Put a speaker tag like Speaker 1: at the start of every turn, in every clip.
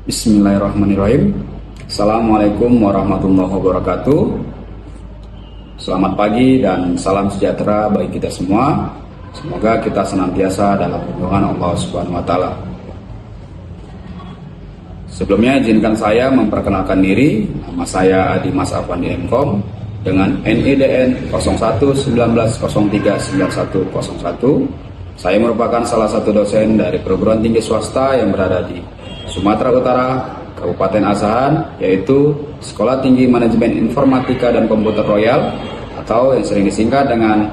Speaker 1: Bismillahirrahmanirrahim. Assalamualaikum warahmatullahi wabarakatuh. Selamat pagi dan salam sejahtera bagi kita semua. Semoga kita senantiasa dalam lindungan Allah Subhanahu wa taala. Sebelumnya izinkan saya memperkenalkan diri. Nama saya Adi Mas Afandi MKom dengan NIDN 0119039101. Saya merupakan salah satu dosen dari perguruan tinggi swasta yang berada di Sumatera Utara, Kabupaten Asahan, yaitu Sekolah Tinggi Manajemen Informatika dan Komputer Royal atau yang sering disingkat dengan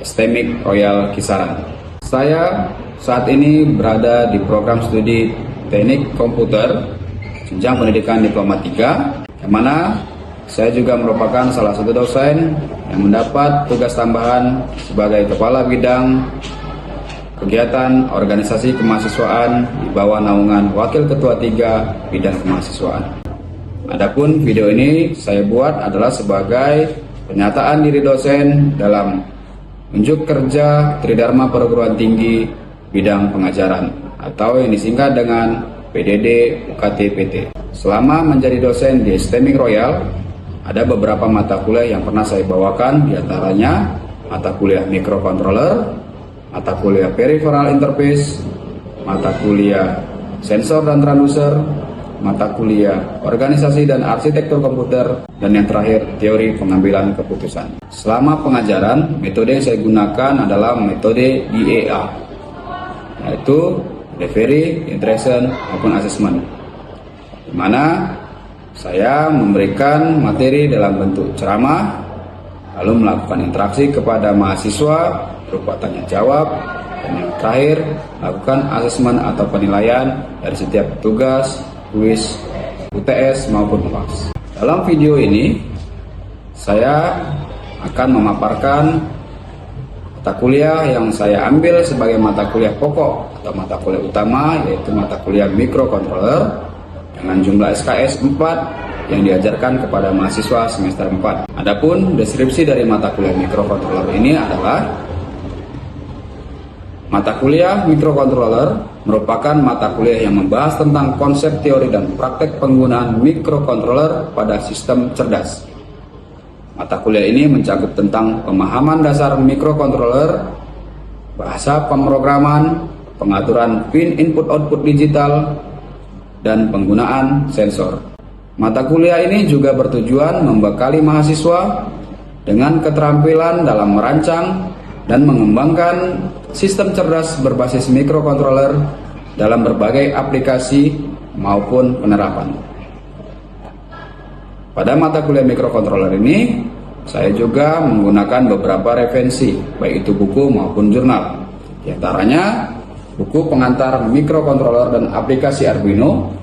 Speaker 1: STMIK Royal Kisaran. Saya saat ini berada di program studi Teknik Komputer jenjang pendidikan Diploma 3, yang mana saya juga merupakan salah satu dosen yang mendapat tugas tambahan sebagai Kepala Bidang Kegiatan Organisasi Kemahasiswaan di bawah naungan Wakil Ketua 3 Bidang Kemahasiswaan. Adapun video ini saya buat adalah sebagai pernyataan diri dosen dalam unjuk kerja Tridharma Perguruan Tinggi Bidang Pengajaran atau yang disingkat dengan PDD UKT PT. Selama menjadi dosen di STMIK Royal, ada beberapa mata kuliah yang pernah saya bawakan, diantaranya mata kuliah Microcontroller, mata kuliah Peripheral Interface, mata kuliah Sensor dan Transducer, mata kuliah Organisasi dan Arsitektur Komputer, dan yang terakhir Teori Pengambilan Keputusan. Selama pengajaran, metode yang saya gunakan adalah metode DEA, yaitu Delivery, Interaction, maupun Assessment, di mana saya memberikan materi dalam bentuk ceramah, lalu melakukan interaksi kepada mahasiswa berupa tanya jawab, dan yang terakhir lakukan asesmen atau penilaian dari setiap tugas, kuis, UTS maupun UAS. Dalam video ini saya akan memaparkan mata kuliah yang saya ambil sebagai mata kuliah pokok atau mata kuliah utama, yaitu mata kuliah Microcontroller dengan jumlah SKS 4 yang diajarkan kepada mahasiswa semester 4. Adapun deskripsi dari mata kuliah Microcontroller ini adalah mata kuliah Microcontroller merupakan mata kuliah yang membahas tentang konsep teori dan praktek penggunaan microcontroller pada sistem cerdas. Mata kuliah ini mencakup tentang pemahaman dasar microcontroller, bahasa pemrograman, pengaturan pin input-output digital, dan penggunaan sensor. Mata kuliah ini juga bertujuan membekali mahasiswa dengan keterampilan dalam merancang dan mengembangkan sistem cerdas berbasis microcontroller dalam berbagai aplikasi maupun penerapan. Pada mata kuliah microcontroller ini, saya juga menggunakan beberapa referensi, baik itu buku maupun jurnal. Di antaranya, buku pengantar microcontroller dan aplikasi Arduino,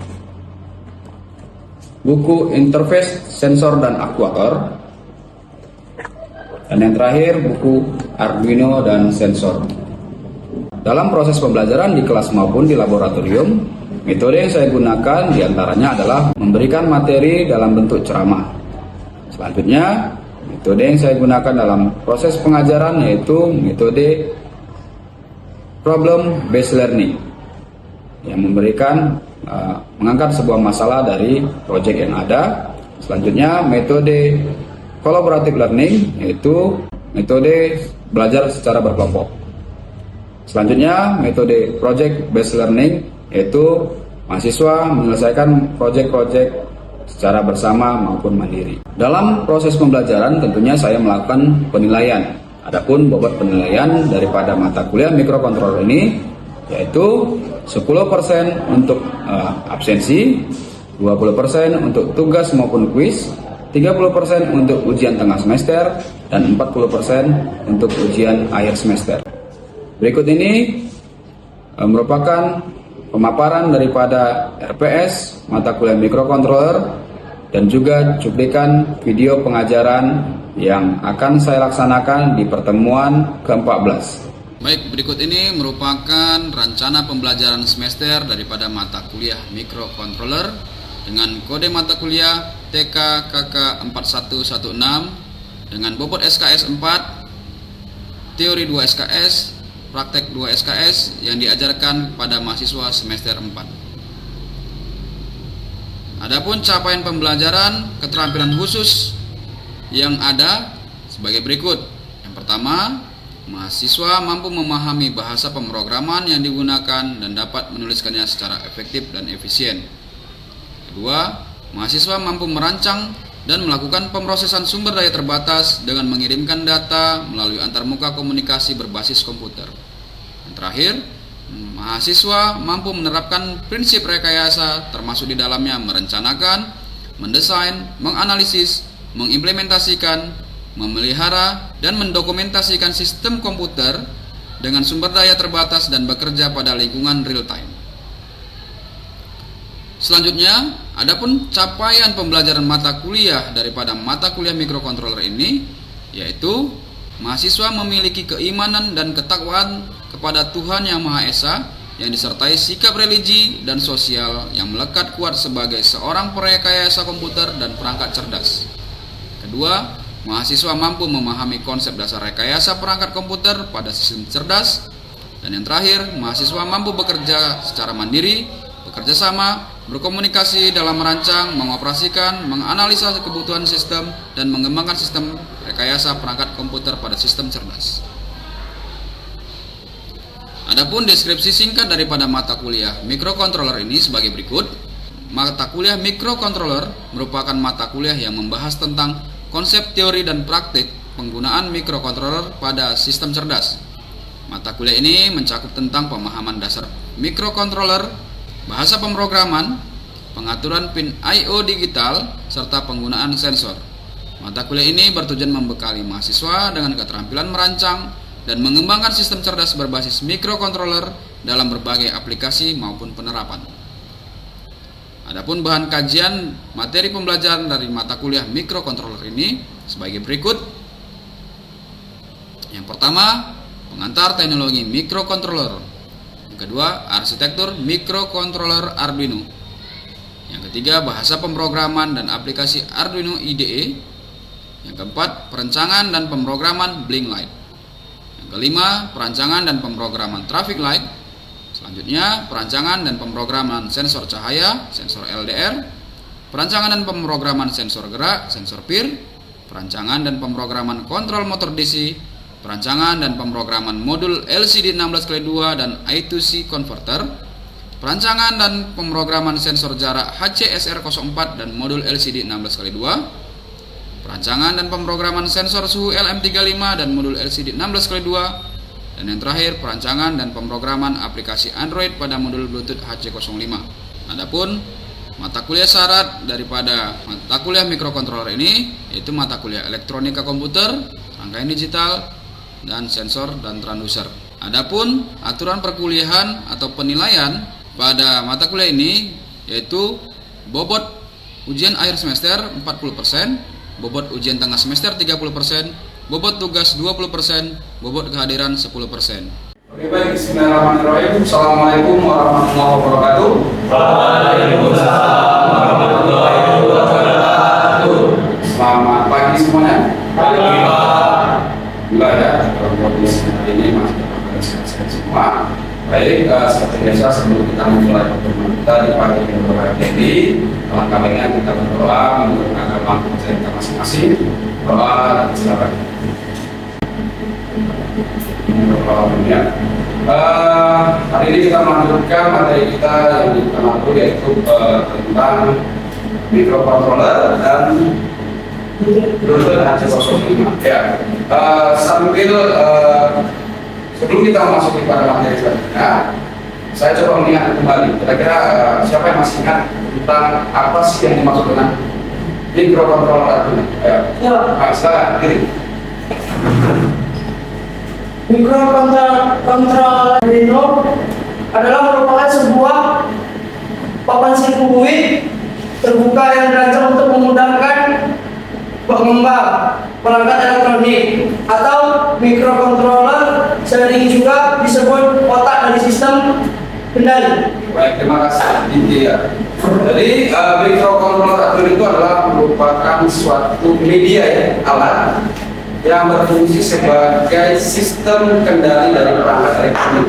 Speaker 1: buku interface sensor dan aktuator, dan yang terakhir buku Arduino dan sensor. Dalam proses pembelajaran di kelas maupun di laboratorium, metode yang saya gunakan diantaranya adalah memberikan materi dalam bentuk ceramah. Selanjutnya, metode yang saya gunakan dalam proses pengajaran yaitu metode problem based learning, yang memberikan mengangkat sebuah masalah dari proyek yang ada. Selanjutnya, metode collaborative learning, yaitu metode belajar secara berkelompok. Selanjutnya, metode project based learning, yaitu mahasiswa menyelesaikan proyek-proyek secara bersama maupun mandiri. Dalam proses pembelajaran tentunya saya melakukan penilaian. Adapun bobot penilaian daripada mata kuliah microcontroller ini yaitu 10% untuk absensi, 20% untuk tugas maupun kuis, 30% untuk ujian tengah semester, dan 40% untuk ujian akhir semester. Berikut ini merupakan pemaparan daripada RPS mata kuliah microcontroller dan juga cuplikan video pengajaran yang akan saya laksanakan di pertemuan ke-14.
Speaker 2: Baik, berikut ini merupakan rencana pembelajaran semester daripada mata kuliah microcontroller dengan kode mata kuliah TKKK4116 dengan bobot SKS 4, teori 2 SKS, praktek 2 SKS yang diajarkan pada mahasiswa semester 4. Adapun capaian pembelajaran keterampilan khusus yang ada sebagai berikut. Yang pertama, mahasiswa mampu memahami bahasa pemrograman yang digunakan dan dapat menuliskannya secara efektif dan efisien. Kedua, mahasiswa mampu merancang dan melakukan pemrosesan sumber daya terbatas dengan mengirimkan data melalui antarmuka komunikasi berbasis komputer. Yang terakhir, mahasiswa mampu menerapkan prinsip rekayasa termasuk di dalamnya merencanakan, mendesain, menganalisis, mengimplementasikan, memelihara, dan mendokumentasikan sistem komputer dengan sumber daya terbatas dan bekerja pada lingkungan real time. Selanjutnya, adapun capaian pembelajaran mata kuliah daripada mata kuliah mikrokontroler ini, yaitu mahasiswa memiliki keimanan dan ketakwaan kepada Tuhan Yang Maha Esa yang disertai sikap religi dan sosial yang melekat kuat sebagai seorang perekayasa komputer dan perangkat cerdas. Kedua, mahasiswa mampu memahami konsep dasar rekayasa perangkat komputer pada sistem cerdas. Dan yang terakhir, mahasiswa mampu bekerja secara mandiri, bekerja sama, berkomunikasi dalam merancang, mengoperasikan, menganalisa kebutuhan sistem, dan mengembangkan sistem rekayasa perangkat komputer pada sistem cerdas. Adapun deskripsi singkat daripada mata kuliah mikrokontroler ini sebagai berikut. Mata kuliah mikrokontroler merupakan mata kuliah yang membahas tentang konsep teori dan praktik penggunaan mikrokontroler pada sistem cerdas. Mata kuliah ini mencakup tentang pemahaman dasar mikrokontroler, bahasa pemrograman, pengaturan pin I/O digital, serta penggunaan sensor. Mata kuliah ini bertujuan membekali mahasiswa dengan keterampilan merancang dan mengembangkan sistem cerdas berbasis mikrokontroler dalam berbagai aplikasi maupun penerapan. Adapun bahan kajian materi pembelajaran dari mata kuliah mikrokontroler ini sebagai berikut. Yang pertama, pengantar teknologi mikrokontroler. Yang kedua, arsitektur mikrokontroler Arduino. Yang ketiga, bahasa pemrograman dan aplikasi Arduino IDE. Yang keempat, perencangan dan pemrograman Blink Light. Yang kelima, perancangan dan pemrograman traffic light. Selanjutnya, perancangan dan pemrograman sensor cahaya, sensor LDR, perancangan dan pemrograman sensor gerak, sensor PIR, perancangan dan pemrograman kontrol motor DC, perancangan dan pemrograman modul LCD 16x2 dan I2C converter, perancangan dan pemrograman sensor jarak HCSR04 dan modul LCD 16x2, perancangan dan pemrograman sensor suhu LM35 dan modul LCD 16x2, dan yang terakhir perancangan dan pemrograman aplikasi Android pada modul Bluetooth HC05. Adapun mata kuliah syarat daripada mata kuliah mikrokontroler ini yaitu mata kuliah elektronika komputer, rangkaian digital, dan sensor dan transducer. Adapun aturan perkuliahan atau penilaian pada mata kuliah ini yaitu bobot ujian akhir semester 40%, bobot ujian tengah semester 30%, bobot tugas 20%, bobot kehadiran 10%.
Speaker 1: Oke, baik, bismillahirrahmanirrahim. Assalamualaikum warahmatullahi wabarakatuh.
Speaker 3: Waalaikumsalam warahmatullahi wabarakatuh.
Speaker 1: Selamat pagi semuanya.
Speaker 3: Pagi, Pak.
Speaker 1: Alhamdulillah ya, kondisi hari ini masih sehat semua. Baik, seperti biasa sebelum kita memulai pertemuan kita di pagi yang berbahagia ini, alangkah baiknya kita berdoa menurut agama kita masing-masing. Doa dan silakan. Hari ini kita melanjutkan materi kita yang dikenal yaitu tentang mikrokontroler dan Bluetooth HC05. Ya, sambil sebelum kita masuk pada materi selanjutnya, saya coba mengingat kembali. Kira-kira siapa yang masih ingat tentang apa sih yang dimaksud dengan mikrokontroler Arduino? Ya. Silakan diri.
Speaker 3: Mikrokontroler Arduino adalah merupakan sebuah papan sirkuit terbuka yang dirancang untuk memudahkan pengembang perangkat elektronik atau mikrokontroler, sering juga disebut otak dari sistem kendali.
Speaker 1: Baik, terima kasih. Ya. Jadi mikrokontroler Arduino itu adalah merupakan suatu media ya, alat yang berfungsi sebagai sistem kendali dari perangkat elektronik.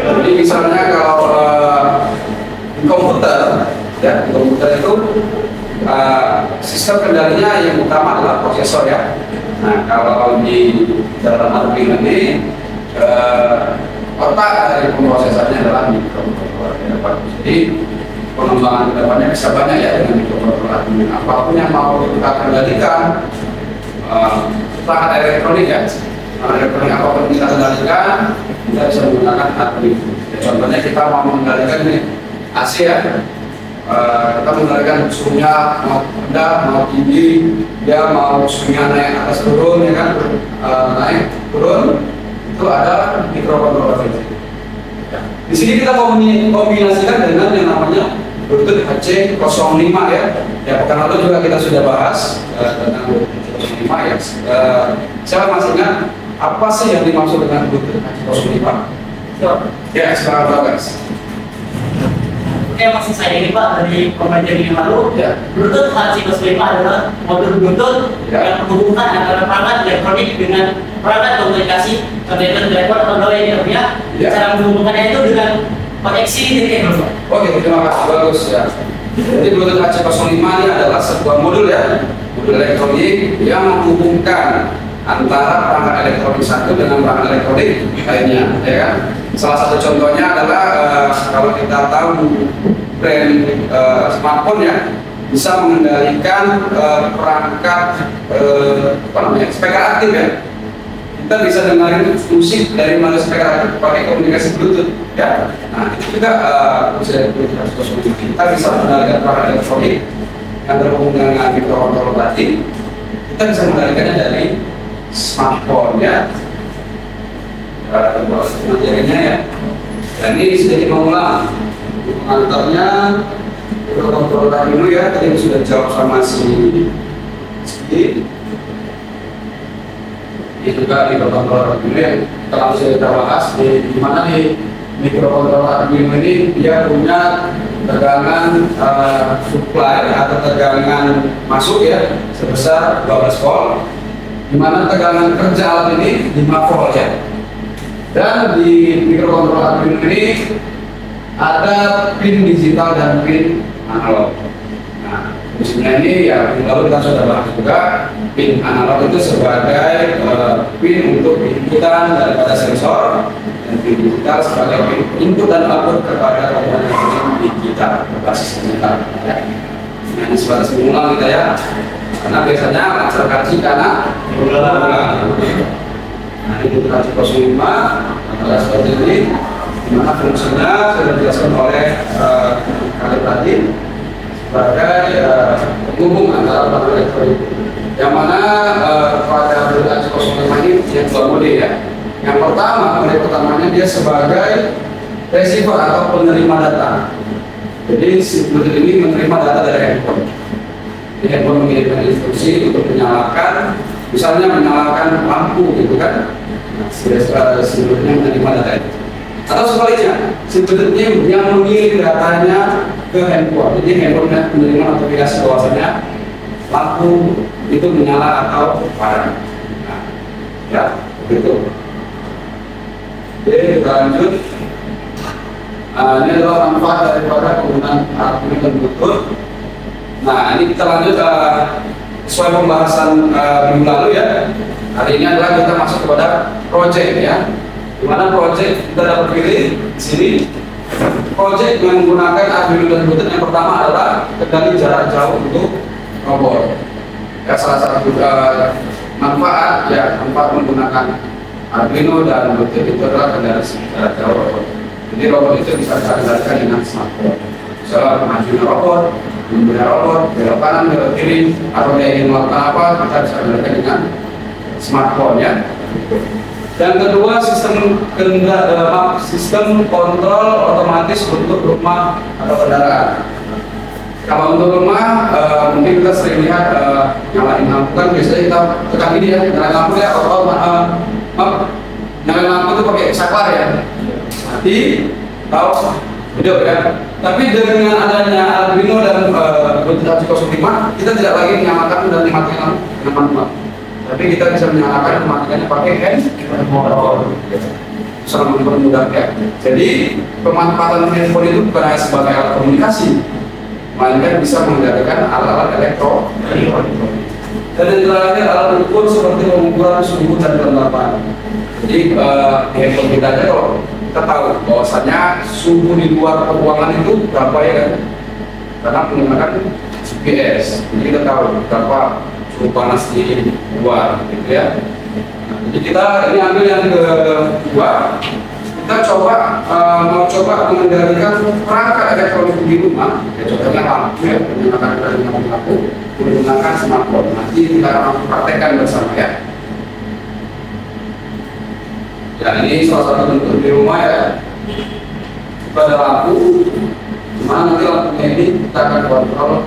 Speaker 1: Jadi misalnya kalau di komputer Ya, di komputer itu sistem kendalinya yang utama adalah prosesor ya. Nah, kalau di dalam Arduino ini otak dari pemrosesornya adalah mikrokontroller. Jadi pengembangan kedepannya bisa banyak ya dengan mikrokontroller Arduino. Apapun yang mau kita kendalikan, perangkat elektronik ya, elektronik apapun kita kendalikan, kita bisa menggunakan Arduino. Contohnya kita mau mengendalikan ini AC ya. Kita mengendalikan suhunya mau rendah, mau tinggi, dia mau suhunya naik atas turun ya kan, naik turun, itu ada mikrokontroller. Di sini kita kombinasikan dengan yang namanya Bluetooth HC05 ya. Ya pekan lalu juga kita sudah bahas tentang Bluetooth HC05 ya. Siapa masih ingat apa sih yang dimaksud dengan Bluetooth HC05? Ya sekarang bagus.
Speaker 4: Oke, masih saya ini Pak dari pembelajaran yang lalu.
Speaker 1: Ya.
Speaker 4: Bluetooth HC05 adalah modul Bluetooth yang menghubungkan antara perangkat elektronik dengan perangkat komunikasi terhadap telepon atau download ya. Cara menghubungkannya itu dengan koneksi internet.
Speaker 1: Oke, terima kasih, bagus ya. Jadi Bluetooth HC05 ini adalah sebuah modul ya, modul elektronik yang menghubungkan antara perangkat elektronik satu dengan perangkat elektronik lainnya, ya kan? Salah satu contohnya adalah kalau kita tahu brand smartphone ya, bisa mengendalikan perangkat speaker aktif ya. Kita bisa dengerin musik dari melalui speaker aktif pakai komunikasi Bluetooth ya. Nah itu juga kita bisa mengendalikan perangkat elektronik yang terhubung dengan mikrokontroller tadi. Kita bisa mengendalikannya dari smartphone ya. Materinya ya. Dan ini sedikit mengulang pengantarnya mikrokontroller dulu ya. Tadi sudah jawab sama si ini juga mikrokontroller dulu ya. Kalau sudah kita bahas di mana nih mikrokontroller ini dia punya tegangan supply atau tegangan masuk ya sebesar 12 volt, di mana tegangan kerja alat ini 5 volt ya. Dan di mikrokontroller Arduino ini ada pin digital dan pin analog. Nah, fungsinya ini ya lalu kita sudah bahas juga pin analog itu sebagai pin untuk inputan daripada sensor, dan pin digital sebagai pin input dan output kepada komponen digital berbasis digital. Ya. Nah, ini sebatas mengulang kita ya, karena biasanya lancar kaji karena mengulang. Nah ini HC05 adalah seperti ini, dimana fungsinya sudah dijelaskan oleh kalian tadi sebagai penghubung antara perangkat elektronik. Yang mana pada HC05 ini yang dua mode ya. Yang pertama, mode pertamanya dia sebagai receiver atau penerima data. Jadi si Bluetooth ini menerima data dari handphone. Jadi handphone mengirimkan instruksi untuk menyalakan, misalnya menyalakan lampu gitu kan. Nah, sebelumnya menerima data itu. Atau sebaliknya, sebetulnya yang mengirim datanya ke handphone. Jadi handphone menerima notifikasi bahwasanya lampu itu menyala atau padam. Nah, ya, begitu. Oke, kita lanjut. Ini adalah manfaat daripada penggunaan Arduino dan Bluetooth. Nah, ini kita lanjut sesuai pembahasan minggu lalu ya. Hari ini adalah kita masuk kepada project ya. Dimana project kita dapat pilih di sini. Project yang menggunakan Arduino dan Bluetooth yang pertama adalah kendali jarak jauh untuk robot. Ya, salah satu manfaat menggunakan Arduino dan Bluetooth itu adalah kendali jarak jauh robot. Jadi robot itu bisa dikendalikan dengan smartphone. Misalnya memajunya robot, mundunya robot, belok kanan, belok kiri, atau dia ingin melakukan apa, kita bisa kendalikan dengan smartphone ya. Dan kedua, sistem kontrol otomatis untuk rumah atau kendaraan. Kalau untuk rumah, mungkin kita sering lihat nyalain lampu kan biasanya kita tekan ini ya, nyalain lampu ya, nyalain lampu itu pakai saklar ya. Mati, tahu, video ya. Tapi dengan adanya Arduino dan Bluetooth HC05, kita tidak lagi menyalakan dan dimatikan dengan manual. Tapi kita bisa menyalakan dan mematikannya pakai handphone. Sangat mempermudah ya. Jadi pemanfaatan handphone itu bukan hanya sebagai alat komunikasi, melainkan bisa mengendalikan alat-alat elektronik. Dan yang terakhir alat ukur seperti pengukuran suhu dan kelembapan. Jadi di handphone kita aja kalau kita tahu bahwasanya suhu di luar ruangan itu berapa ya kan? Karena menggunakan GPS, jadi kita tahu berapa suhu panas di luar, gitu ya. Nah, jadi kita ini ambil yang kedua, kita mau coba mengendalikan perangkat elektronik di rumah. Ya, contohnya lampu ya, menggunakan lampu, menggunakan smartphone. Nanti kita akan praktekkan bersama ya. Ya, ini salah satu bentuk di rumah ya. Pada lampu, dimana nanti lampunya ini kita akan kontrol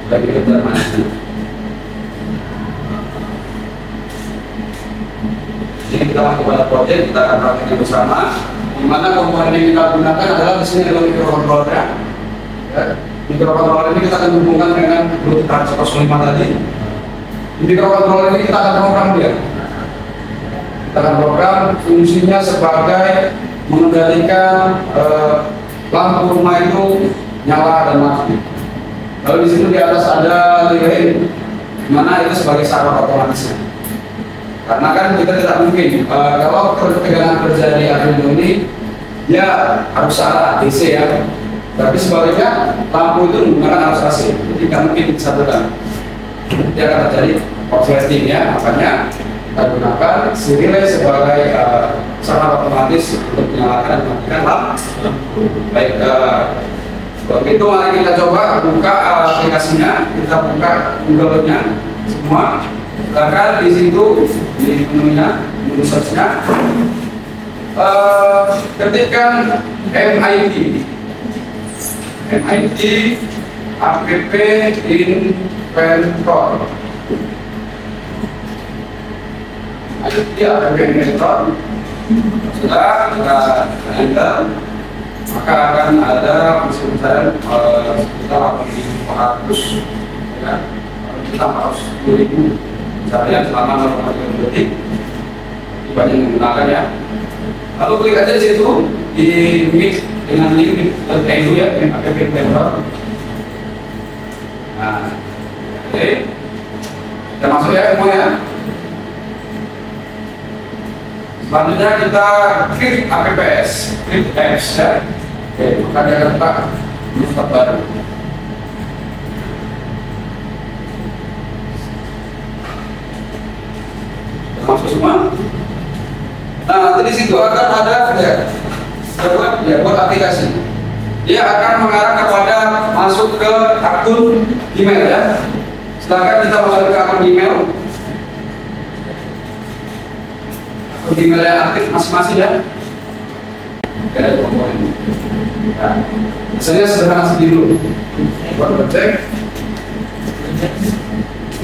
Speaker 1: bagi kita mati. Jadi kita masuk pada proyek, kita akan praktekkan bersama. Di mana komponen yang kita gunakan adalah di sini adalah microcontrollernya. Ya. Microcontroller ini kita akan hubungkan dengan Bluetooth 105 tadi. Di microcontroller ini kita akan program dia. Kita akan program fungsinya sebagai mengendalikan lampu rumah itu nyala dan mati. Lalu di situ di atas ada relay, di mana itu sebagai sarana otomatisnya. Karena kan kita tidak mungkin kalau ketegangan terjadi Arduino ini, dia harus arah DC ya. Tapi sebaliknya lampu itu menggunakan arus AC, jadi tidak mungkin disatukan. Dia akan terjadi korsleting ya. Makanya kita gunakan si relay sebagai sarana otomatis untuk menyalakan dan mematikan lampu. Baik, begitu mari kita coba buka aplikasinya, kita buka Google-nya semua. Sedangkan di situ di menunya, menu search-nya, ketikkan MIT app inventor. MIT app inventor. Sudah kita enter, maka akan ada pencarian sekitar 400 ya, kita 410.000 pencarian selama 0,3 detik. Banyak yang menggunakan ya. Lalu klik aja di situ di mix dengan link edu ya, app inventor. Nah, oke, kita masuk ya semuanya. Selanjutnya kita klik apps, klik apps ya. Oke, maka dia akan buka menu tab baru. Masuk semua. Nah, nanti di situ akan ada buat aplikasi. Dia akan mengarah kepada masuk ke akun Gmail ya. Silakan kita masuk ke akun Gmail. Akun Gmail yang aktif masing-masing ya. Oke, ada komponen. Nah, misalnya sederhana segini dulu. Buat ngecek.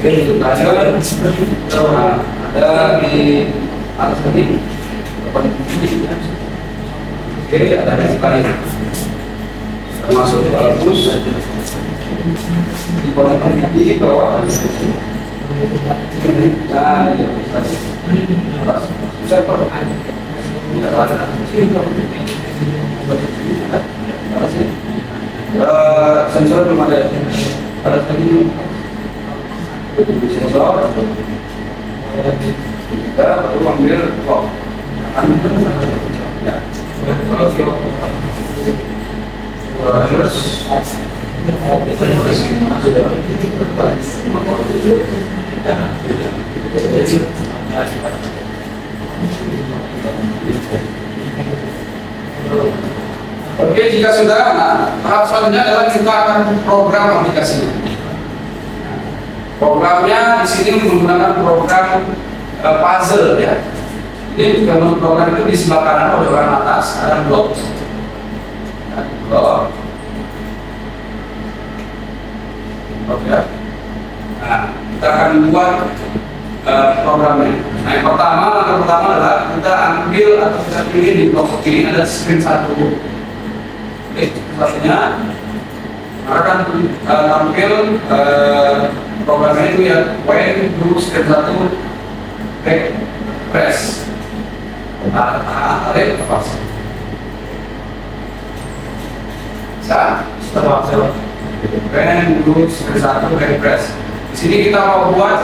Speaker 1: Oke, itu ada di atas ini. Oke, ada di sekali. Termasuk bagus. Di koneksi di bawah. Nah, ya, bisa sensor belum ada. Ada lagi sensor. Kita baru ambil kok. Ya. Terus oke, jika sudah, tahap selanjutnya adalah kita akan program aplikasinya. Programnya di sini menggunakan program puzzle ya. Jadi kalau program itu di sebelah kanan pada bagian atas ada blok. Oke. Nah, kita akan buat programnya. Nah, yang pertama, langkah pertama adalah kita ambil atau kita pilih di blok ini ada screen 1. Oke, satunya akan tampil programnya itu ya when do screen 1 back press. Tarik lepas. Setelah Windows satu refresh. Di sini kita mau buat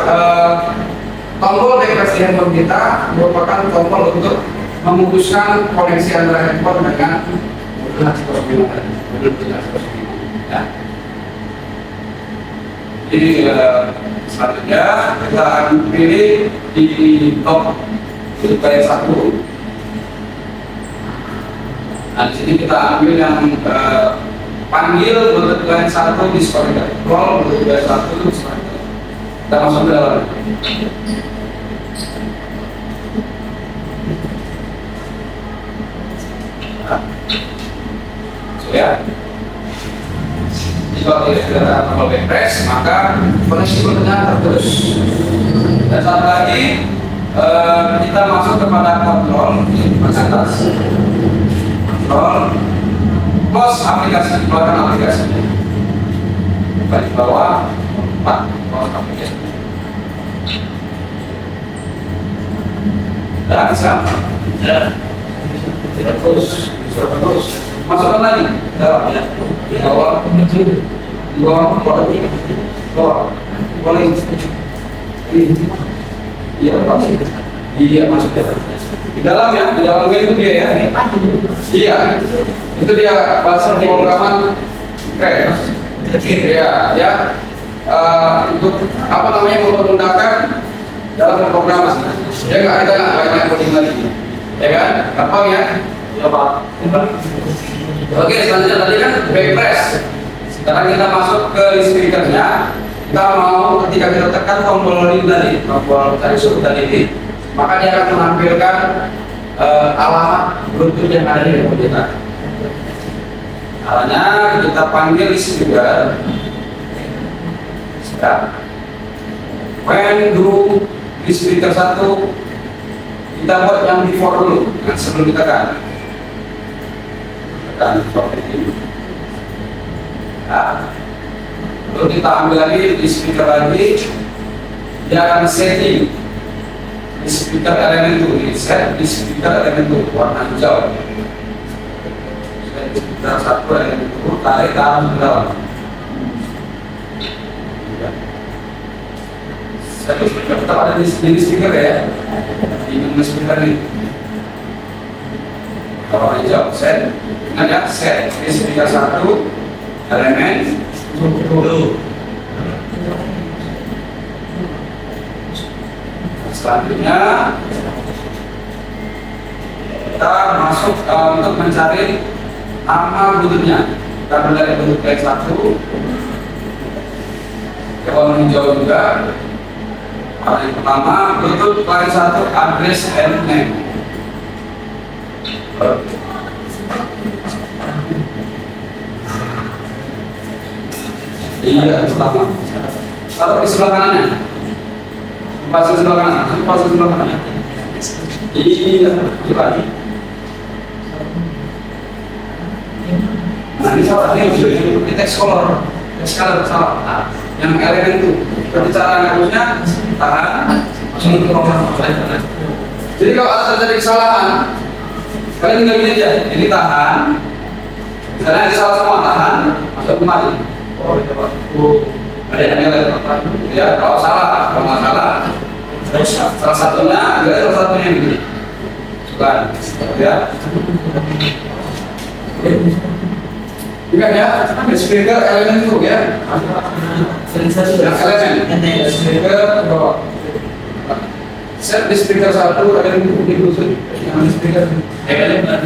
Speaker 1: tombol refresh di handphone kita merupakan tombol untuk memutuskan koneksi antara handphone dengan ya. Jadi selanjutnya kita akan pilih di top bagian satu. Nah, di sini kita ambil yang panggil untuk bagian satu di skor control untuk bagian satu kita masuk ke dalam. Ya. Jika tidak ada tombol refresh, maka koneksi berikutnya terputus. Dan satu lagi kita masuk kepada kontrol di atas. Kontrol, close aplikasi, keluarkan aplikasi. Di bawah 4, close aplikasi. Dan sekarang, terus. Masukkan lagi dalam di bawah boleh iya masuk di dalam ya, di dalam itu dia ya, iya itu dia bahasa pemrograman ya untuk apa namanya mempermudahkan dalam pemrograman ya nggak ada banyak coding lagi ya kan, gampang ya. Oke, selanjutnya tadi kan backpress. Sekarang kita masuk ke speakernya. Kita mau ketika kita tekan tombol ini tadi, tombol tadi suruh tadi, maka dia akan menampilkan alamat Bluetooth yang ada di handphone kita. Caranya kita panggil speaker. Sekarang, when do di speaker 1 kita buat yang before dulu, sebelum ditekan. Dan seperti ini. Nah, lalu kita ambil lagi di speaker lagi, dia akan setting di speaker elemen itu, set di speaker elemen itu warna hijau. Set di speaker 1 elemen itu, tarik ke arah ke dalam. Set di speaker tetap ada di speaker ya, di speaker ini. Kalau hijau set, ada set di speaker 1 elemen dulu. Selanjutnya kita masuk untuk mencari nama Bluetoothnya. Kita dari Bluetooth line 1 ke warna hijau juga. Yang pertama Bluetooth line 1 address and name. Iya, pertama. Kalau di sebelah kanannya, pasang sebelah kanan, pasang sebelah kanan. Iya, coba. Nah, ini salah ini teks color, salah. Nah, yang elemen itu, berarti cara ngapusnya tahan, langsung ke nomor. Jadi kalau ada terjadi kesalahan, kalian tinggal gini aja, ini tahan, misalnya ini salah semua tahan, masuk kembali. Oh, coba. Ada yang lain. Ya, kalau salah, salah satunya, salah satunya begini. Bukan, ya. Ingat ya, speaker elemen itu ya. Yang elemen, speaker bawah. Set di speaker 1 elemen itu di Bluetooth. Yang di speaker elemen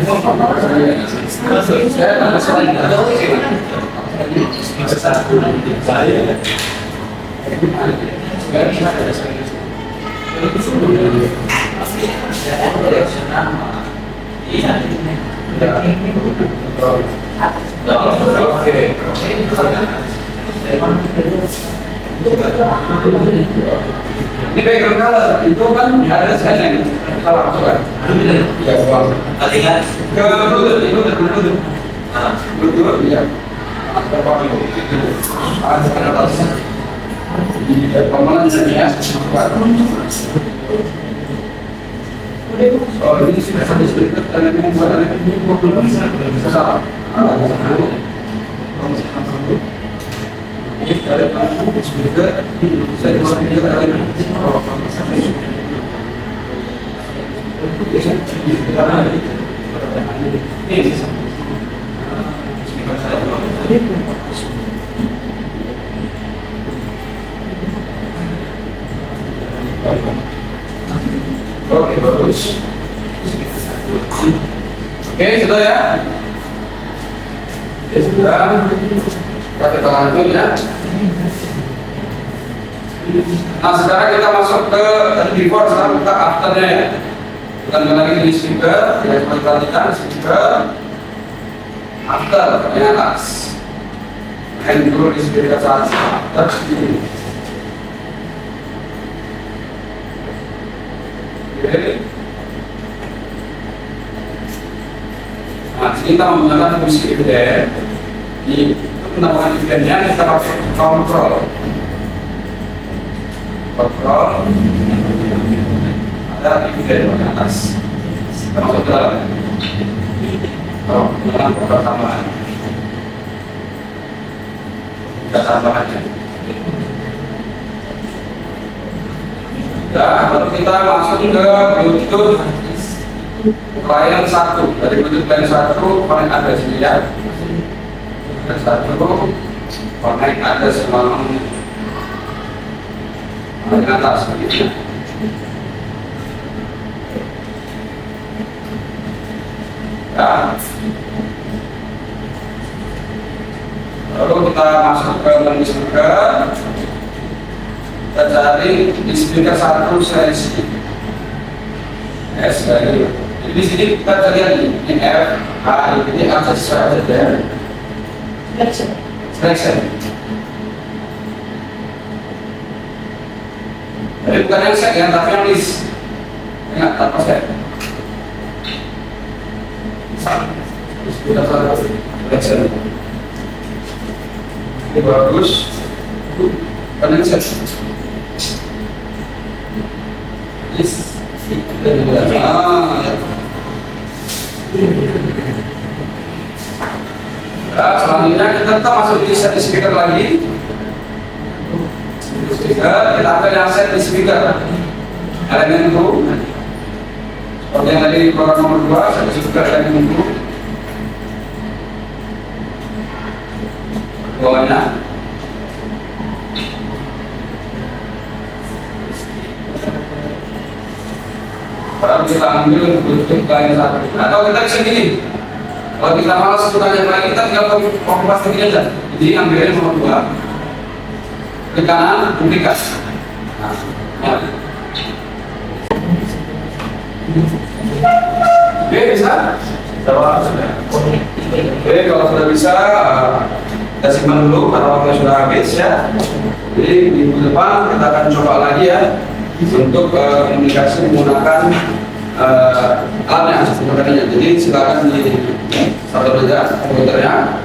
Speaker 1: ini background color itu kan ada setting salah masukkan ya bang tadi kan ke Bluetooth ya pemalan ya oh ini sudah satu speaker dan yang membuat ini salah Oke, bagus. Oke, sudah ya. Ya sudah. Kita lanjut ya. Nah, sekarang kita masuk ke before, sekarang kita afternya ya. Bukan lagi di speaker, kita perhatikan speaker after yang atas. And dulu di speaker saat after ini. Oke. Nah, kita menggunakan fungsi event. Ini menambahkan eventnya kita pakai control. Ada event di atas. Kita masuk ke dalam. Dalam program tambahan. Kita tambahannya. Ya, lalu kita masuk ke Bluetooth client 1. Dari Bluetooth client 1 connect ada sini ya. Client 1 connect ada semalam di atas begitu. Ya. Lalu kita masuk ke menu speaker. Kita cari di speaker 1 seleksi S dari. Jadi di sini kita cari ini F, A, ini akses saja ya. Selection. Jadi bukan yang set ya, tapi yang list. Ingat tanpa set. Speaker 1 selection. Ini bagus. Bukan yang set. List. Nah, selanjutnya kita tetap masuk di set speaker lagi. Speaker, kita ambil yang set di speaker. Elemen itu seperti yang tadi di program nomor 2, set speaker elemen itu bawahnya. Baru kita ambil Bluetooth client 1. Atau kita bisa gini. Kalau kita malas untuk tanya lagi, kita tinggal copy paste ini aja. Jadi ambilnya nomor 2. Klik kanan, duplikat. Nah, ya. Oke, bisa? Oke, kalau sudah bisa, kita simpan dulu karena waktunya sudah habis ya. Jadi minggu depan kita akan coba lagi ya untuk komunikasi menggunakan alatnya sebenarnya. Jadi silakan di start saja komputernya,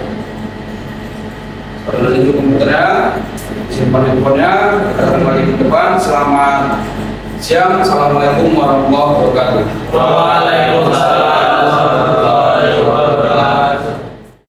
Speaker 1: start dulu komputernya, simpan handphonenya. Kita akan lagi di depan. Selamat siang, assalamualaikum warahmatullahi wabarakatuh.
Speaker 4: Waalaikumsalam.